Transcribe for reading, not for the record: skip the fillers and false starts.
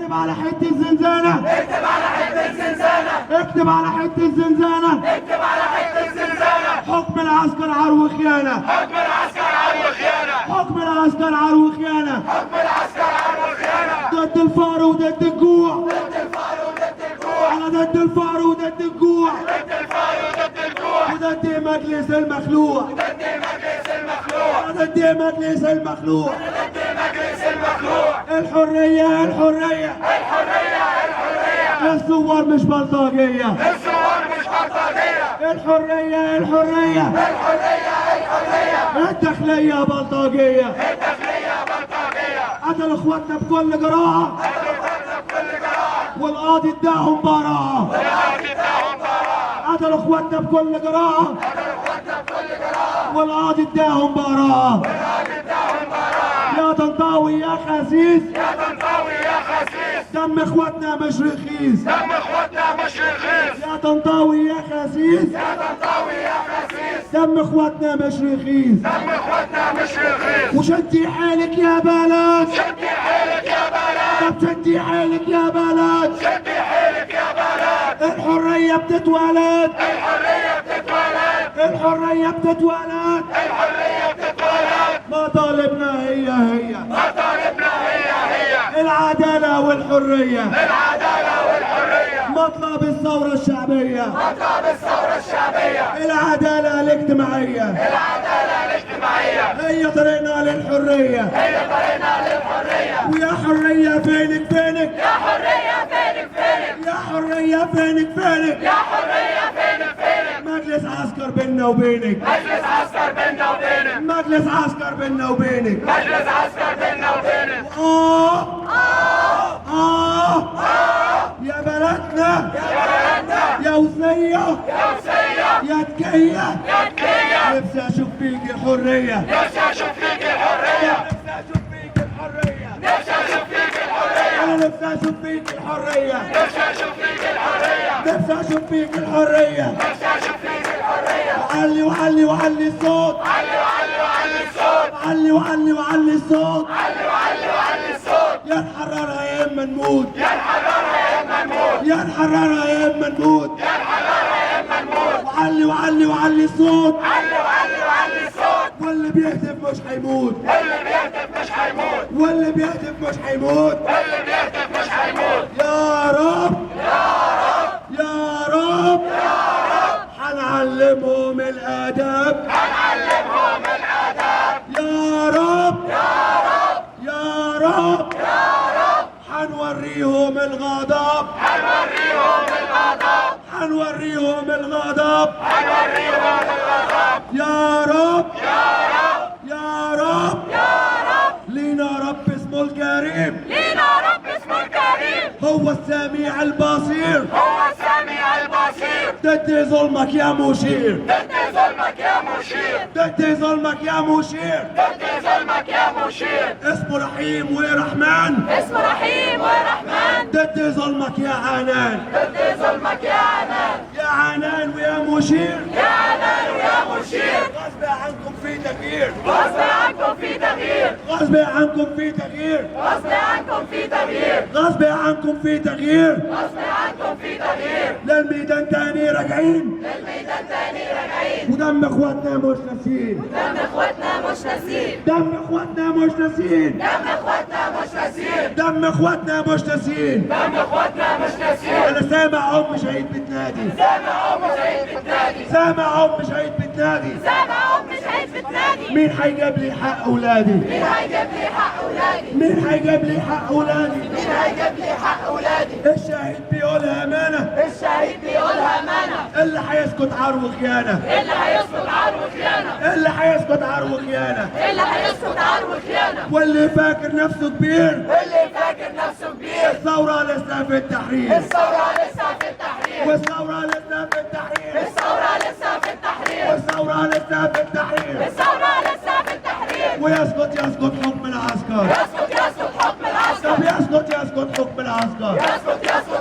اكتب على حتة زنزانة، اكتب على حتة زنزانة، اكتب على حتة زنزانة، اكتب على حتة زنزانة. حكم العسكر عار وخيانة، حكم العسكر عار وخيانة، حكم العسكر عار وخيانة، حكم العسكر عار وخيانة. ضد الفقر وضد الجوع، ضد الفقر وضد الجوع، انا ضد الفقر وضد الجوع، ضد الفقر وضد الجوع، وضد مجلس المخلوع، ضد مجلس المخلوع، انا ضد مجلس المخلوع. ضد مجلس المخلوع. الحرية الحرية، الحرية الحرية، الثوار مش بلطجية، الثوار مش بلطجية. الحرية الحرية، الحرية الحرية، الداخلية بلطجية، الداخلية بلطجية. قتلوا اخواتنا بكل جراحة بكل جراحة، والقاضي اداهم براءة، والقاضي اداهم براءة. قتلوا اخواتنا بكل جراحة قتلوا اخواتنا بكل جراحة، والقاضي اداهم براءة. والقاضي اداهم براءة. يا طنطاوي يا خسيس، يا طنطاوي يا خسيس، دم اخواتنا مش رخيص. دم اخواتنا مش رخيص. يا طنطاوي يا خسيس، يا طنطاوي يا خسيس، دم اخواتنا مش رخيص. دم اخواتنا مش رخيص. وشدي حالك يا بلد، شدي حيلك يا بلد، طب شدي حالك يا بلد، شدي حيلك يا بلد. الحرية بتتولد، الحرية بتتولد، الحرية بتتولد. الحرية بتتولد. مطالبنا هي مطالبنا هي العدالة والحرية، العدالة والحرية. مطلب الثورة الشعبية، مطلب الثورة الشعبية، العدالة الاجتماعية، العدالة الاجتماعية. هي طريقنا للحرية. هي طريقنا للحرية. ويا حرية فينك فينك، يا حرية فينك فينك، يا حرية فينك فينك. يا حرية فينك فينك. مجلس عسكر بيننا وبينك، مجلس عسكر بيننا وبينك، مجلس عسكر بيننا وبينك. مجلس عسكر بيننا وبينك. يا بلدنا، يا بلدنا، يا وثنية، يا وسية، يا تكية، يا تكية. نفسي اشوف فيك الحرية، نفسي اشوف فيك الحرية، نفسي اشوف فيك الحرية، نفسي اشوف فيك الحرية، انا نفسي اشوف فيك الحرية، نفسي اشوف فيك الحرية، نفسي اشوف فيك الحرية. نفسي اشوف فيك الحرية. وعلي وعلي وعلي الصوت، علي وعلي وعلي الصوت، علي وعلي وعلي الصوت. علي وعلي وعلي الصوت. يا نحررها يا اما نموت، يا نحررها يا اما نموت، يا نحررها يا اما نموت. يا نحررها يا اما نموت. وعلي وعلي وعلي الصوت، علي وعلي وعلي الصوت. واللي بيهتف مش هيموت، واللي بيهتف مش هيموت، واللي بيهتف مش هيموت. واللي بيهتف مش هيموت. يا رب يا رب هنعلمهم الادب، هنعلمهم الاداب. يا رب يا رب هنوريهم الغضب، هنوريهم الغضب، هنوريهم الغضب. هنوريهم الغضب. يا رب يا رب لينا رب اسمه الكريم، لينا رب اسمه الكريم، هو السميع البصير. هو السميع البصير. ضد ظلمك يا مشير، ضد ظلمك يا مشير، ضد ظلمك يا مشير. ضد ظلمك يا مشير. اسمه رحيم ورحمن، اسمه رحيم ورحمن. ضد ظلمك يا عنان، ضد ظلمك يا عنان، يا عنان ويا مشير. يا عنان ويا مشير. غصب عنكم في تغيير، غصب عنكم في تغيير، غصب عنكم في تغيير، غصب عنكم في تغيير، غصب عنكم في تغيير. غصب عنكم في تغيير. للميدان تاني راجعين، للميدان تاني راجعين، ودم اخواتنا مش ناسيين، دم اخواتنا مش ناسين، دم اخواتنا مش ناسيين، دم اخواتنا مش ناسين، دم اخواتنا مش ناسيين. دم اخواتنا مش ناسين. انا سامع ام شهيد بتنادي، سامع ام شهيد بتنادي، سامع ام شهيد بتنادي. سامع ام شهيد بتنادي. مين هيجيب لي حق اولادي، مين هيجيب لي حق اولادي؟ مين هيجيب لي حق اولادي. مين هيجيب لي حق اولادي؟ الشهيد بيقولها امانه، الشهيد بيقولها امانه، اللي هيسكت عار وخيانه، اللي هيسكت عار وخيانه، اللي هيسكت عار وخيانه. اللي هيسكت عار وخيانه، واللي فاكر نفسه كبير، اللي فاكر نفسه كبير. الثوره لسه في التحرير، الثوره لسه في التحرير، والثوره لسه في التحرير، الثوره لسه في التحرير، والثوره لسه في التحرير. الثوره لسه في التحرير. ويسكت حكم العسكر، يسكت حكم العسكر، طب يسكت حكم العسكر. يسكت